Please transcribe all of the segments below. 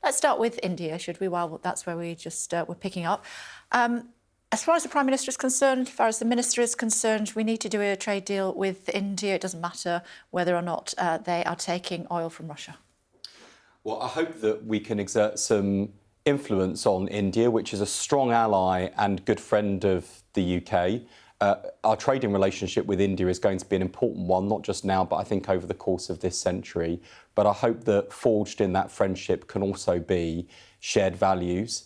Let's start with India, should we? Well, that's where we just were picking up. As far as the Prime Minister is concerned, as far as the Minister is concerned, we need to do a trade deal with India. It doesn't matter whether or not they are taking oil from Russia. Well, I hope that we can exert some influence on India, which is a strong ally and good friend of the UK. Our trading relationship with India is going to be an important one, not just now, but I think over the course of this century. But I hope that forged in that friendship can also be shared values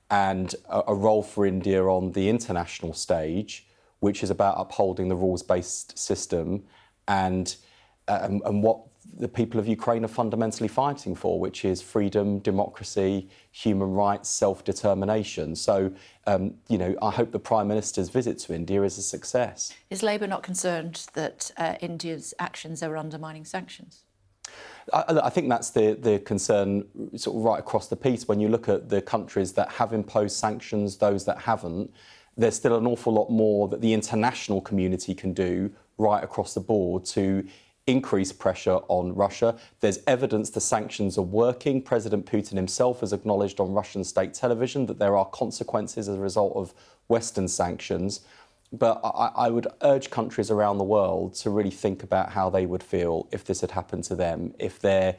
and a role for India on the international stage, which is about upholding the rules-based system and what the people of Ukraine are fundamentally fighting for, which is freedom, democracy, human rights, self-determination. So, I hope the Prime Minister's visit to India is a success. Is Labour not concerned that India's actions are undermining sanctions? I think that's the concern sort of right across the piece. When you look at the countries that have imposed sanctions, those that haven't, there's still an awful lot more that the international community can do right across the board to increase pressure on Russia. There's evidence the sanctions are working. President Putin himself has acknowledged on Russian state television that there are consequences as a result of Western sanctions. But I would urge countries around the world to really think about how they would feel if this had happened to them, if their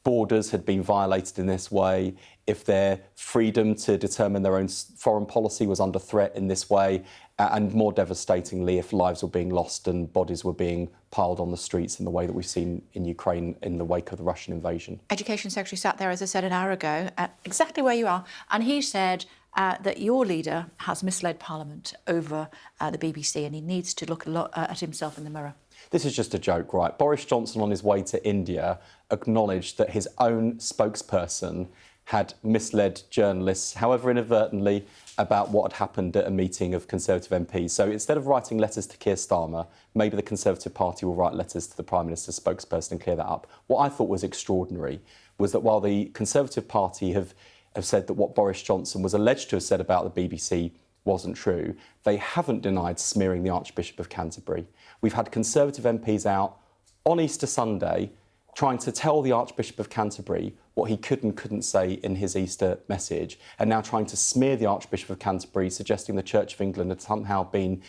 borders had been violated in this way, if their freedom to determine their own foreign policy was under threat in this way, and more devastatingly, if lives were being lost and bodies were being piled on the streets in the way that we've seen in Ukraine in the wake of the Russian invasion. Education Secretary sat there, as I said an hour ago, exactly where you are, and he said that your leader has misled Parliament over the BBC and he needs to look at himself in the mirror. This is just a joke, right? Boris Johnson, on his way to India, acknowledged that his own spokesperson had misled journalists, however inadvertently, about what had happened at a meeting of Conservative MPs. So instead of writing letters to Keir Starmer, maybe the Conservative Party will write letters to the Prime Minister's spokesperson and clear that up. What I thought was extraordinary was that while the Conservative Party have said that what Boris Johnson was alleged to have said about the BBC wasn't true, they haven't denied smearing the Archbishop of Canterbury. We've had Conservative MPs out on Easter Sunday trying to tell the Archbishop of Canterbury what he could and couldn't say in his Easter message, and now trying to smear the Archbishop of Canterbury, suggesting the Church of England had somehow been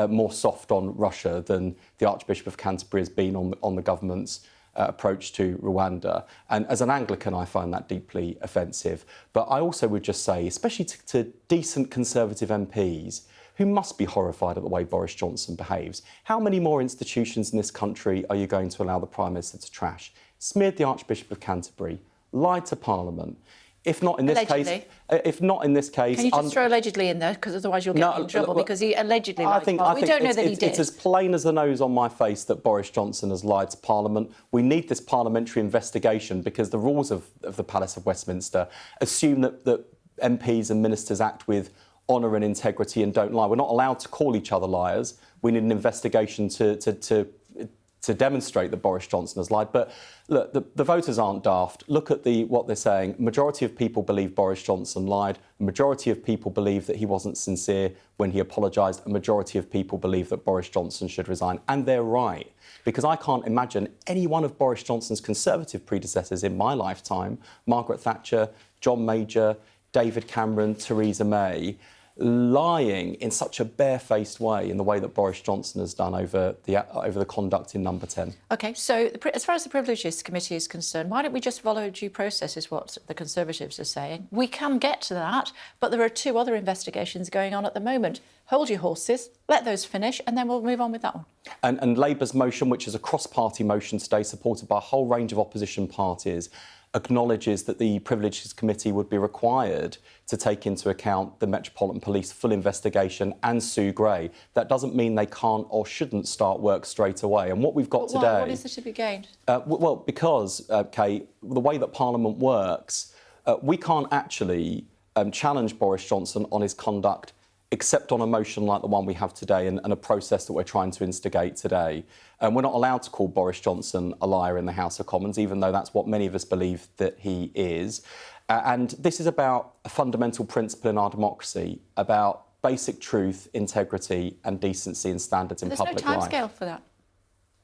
more soft on Russia than the Archbishop of Canterbury has been on the government's approach to Rwanda. And as an Anglican, I find that deeply offensive. But I also would just say, especially to decent Conservative MPs, who must be horrified at the way Boris Johnson behaves, how many more institutions in this country are you going to allow the Prime Minister to trash? Smeared the Archbishop of Canterbury, lied to Parliament. If not in this allegedly. case... Can you just throw allegedly in there? Because otherwise you'll get in trouble, because he allegedly lied to Parliament. We don't know that he did. It's as plain as the nose on my face that Boris Johnson has lied to Parliament. We need this parliamentary investigation because the rules of the Palace of Westminster assume that MPs and ministers act with honour and integrity and don't lie. We're not allowed to call each other liars. We need an investigation to demonstrate that Boris Johnson has lied. But look, the voters aren't daft. Look at what they're saying. A majority of people believe Boris Johnson lied. A majority of people believe that he wasn't sincere when he apologised. A majority of people believe that Boris Johnson should resign. And they're right. Because I can't imagine any one of Boris Johnson's Conservative predecessors in my lifetime, Margaret Thatcher, John Major, David Cameron, Theresa May, lying in such a barefaced way in the way that Boris Johnson has done over the conduct in Number 10. OK, so as far as the Privileges Committee is concerned, why don't we just follow due process, is what the Conservatives are saying. We can get to that, but there are two other investigations going on at the moment. Hold your horses, let those finish, and then we'll move on with that one. And Labour's motion, which is a cross-party motion today, supported by a whole range of opposition parties, acknowledges that the Privileges Committee would be required to take into account the Metropolitan Police full investigation and Sue Gray. That doesn't mean they can't or shouldn't start work straight away. And what we've got today... What is there to be gained? Well, because, Kate, the way that Parliament works, we can't actually challenge Boris Johnson on his conduct except on a motion like the one we have today and a process that we're trying to instigate today. And we're not allowed to call Boris Johnson a liar in the House of Commons, even though that's what many of us believe that he is. And this is about a fundamental principle in our democracy, about basic truth, integrity and decency and standards in public life. There's no timescale for that.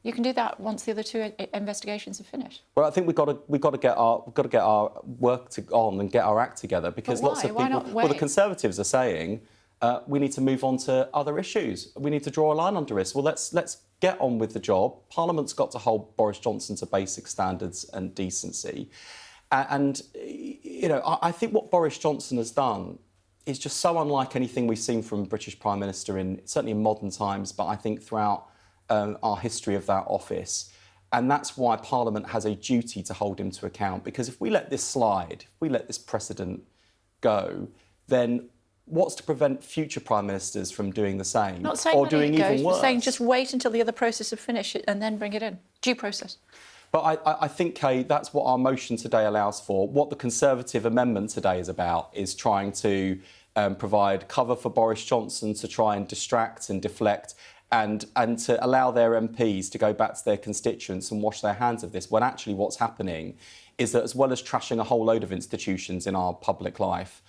You can do that once the other two investigations are finished. Well, I think we've got to get our work on and get our act together, because But lots of people. Why not wait? Well, the Conservatives are saying we need to move on to other issues. We need to draw a line under this. Well, let's get on with the job. Parliament's got to hold Boris Johnson to basic standards and decency. And you know, I think what Boris Johnson has done is just so unlike anything we've seen from a British Prime Minister certainly in modern times, but I think throughout our history of that office. And that's why Parliament has a duty to hold him to account, because if we let this slide, if we let this precedent go, then what's to prevent future Prime Ministers from doing the same? Not saying or doing even worse? Saying just wait until the other process is finished and then bring it in. Due process. But I think, Kay, that's what our motion today allows for. What the Conservative amendment today is about is trying to provide cover for Boris Johnson to try and distract and deflect and to allow their MPs to go back to their constituents and wash their hands of this, when actually what's happening is that, as well as trashing a whole load of institutions in our public life,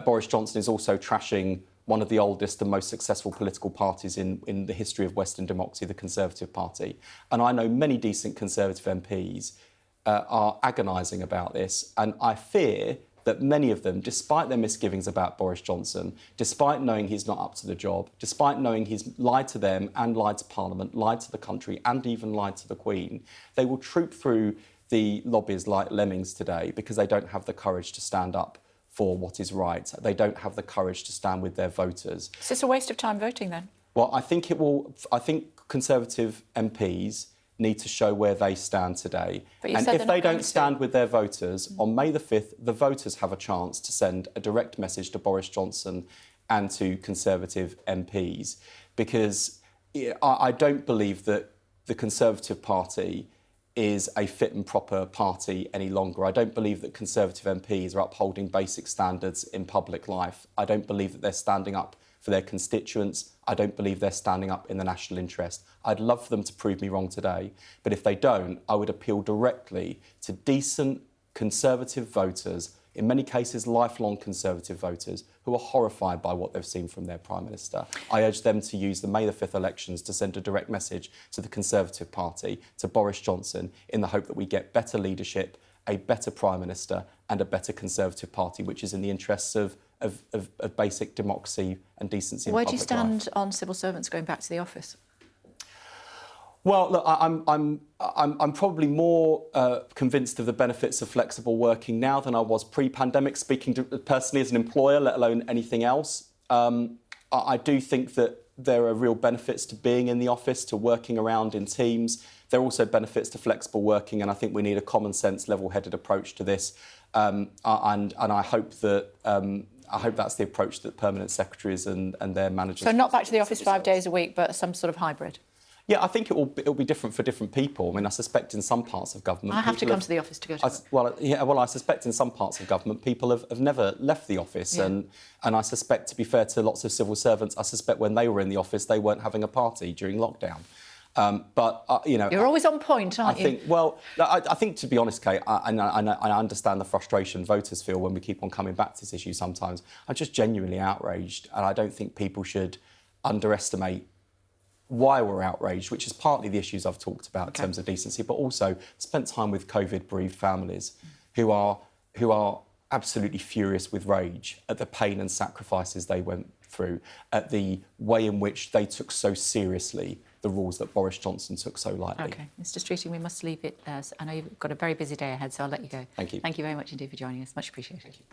Boris Johnson is also trashing one of the oldest and most successful political parties in the history of Western democracy, the Conservative Party. And I know many decent Conservative MPs are agonising about this, and I fear that many of them, despite their misgivings about Boris Johnson, despite knowing he's not up to the job, despite knowing he's lied to them and lied to Parliament, lied to the country and even lied to the Queen, they will troop through the lobbies like lemmings today because they don't have the courage to stand up for what is right. They don't have the courage to stand with their voters. Is this a waste of time voting then? Well, I think it will. I think Conservative MPs need to show where they stand today. And if they don't stand with their voters, on May the 5th, the voters have a chance to send a direct message to Boris Johnson and to Conservative MPs. Because I don't believe that the Conservative Party is a fit and proper party any longer. I don't believe that Conservative MPs are upholding basic standards in public life. I don't believe that they're standing up for their constituents. I don't believe they're standing up in the national interest. I'd love for them to prove me wrong today, but if they don't, I would appeal directly to decent Conservative voters, in many cases lifelong Conservative voters, who are horrified by what they've seen from their Prime Minister. I urge them to use the May the 5th elections to send a direct message to the Conservative Party, to Boris Johnson, in the hope that we get better leadership, a better Prime Minister and a better Conservative Party, which is in the interests of basic democracy and decency in public life. Where do you stand on civil servants going back to the office? Well, look, I'm probably more convinced of the benefits of flexible working now than I was pre-pandemic, speaking personally as an employer, let alone anything else. I do think that there are real benefits to being in the office, to working around in teams. There are also benefits to flexible working, and I think we need a common sense, level-headed approach to this. And I hope that I hope that's the approach that permanent secretaries and their managers. So not back to the office 5 days a week, but some sort of hybrid. Yeah, I think it will be different for different people. I mean, I suspect in some parts of government... I have to come to the office to go to work. Well, I suspect in some parts of government people have never left the office. Yeah. And I suspect, to be fair to lots of civil servants, I suspect when they were in the office, they weren't having a party during lockdown. You know... You're always on point, aren't you? I think, to be honest, Kate, I understand the frustration voters feel when we keep on coming back to this issue sometimes. I'm just genuinely outraged, and I don't think people should underestimate why we're outraged, which is partly the issues I've talked about in terms of decency, but also spent time with COVID-bereaved families who are absolutely furious with rage at the pain and sacrifices they went through, at the way in which they took so seriously the rules that Boris Johnson took so lightly. OK. Mr Streeting, we must leave it there. I know you've got a very busy day ahead, so I'll let you go. Thank you. Thank you very much indeed for joining us. Much appreciated. Thank you.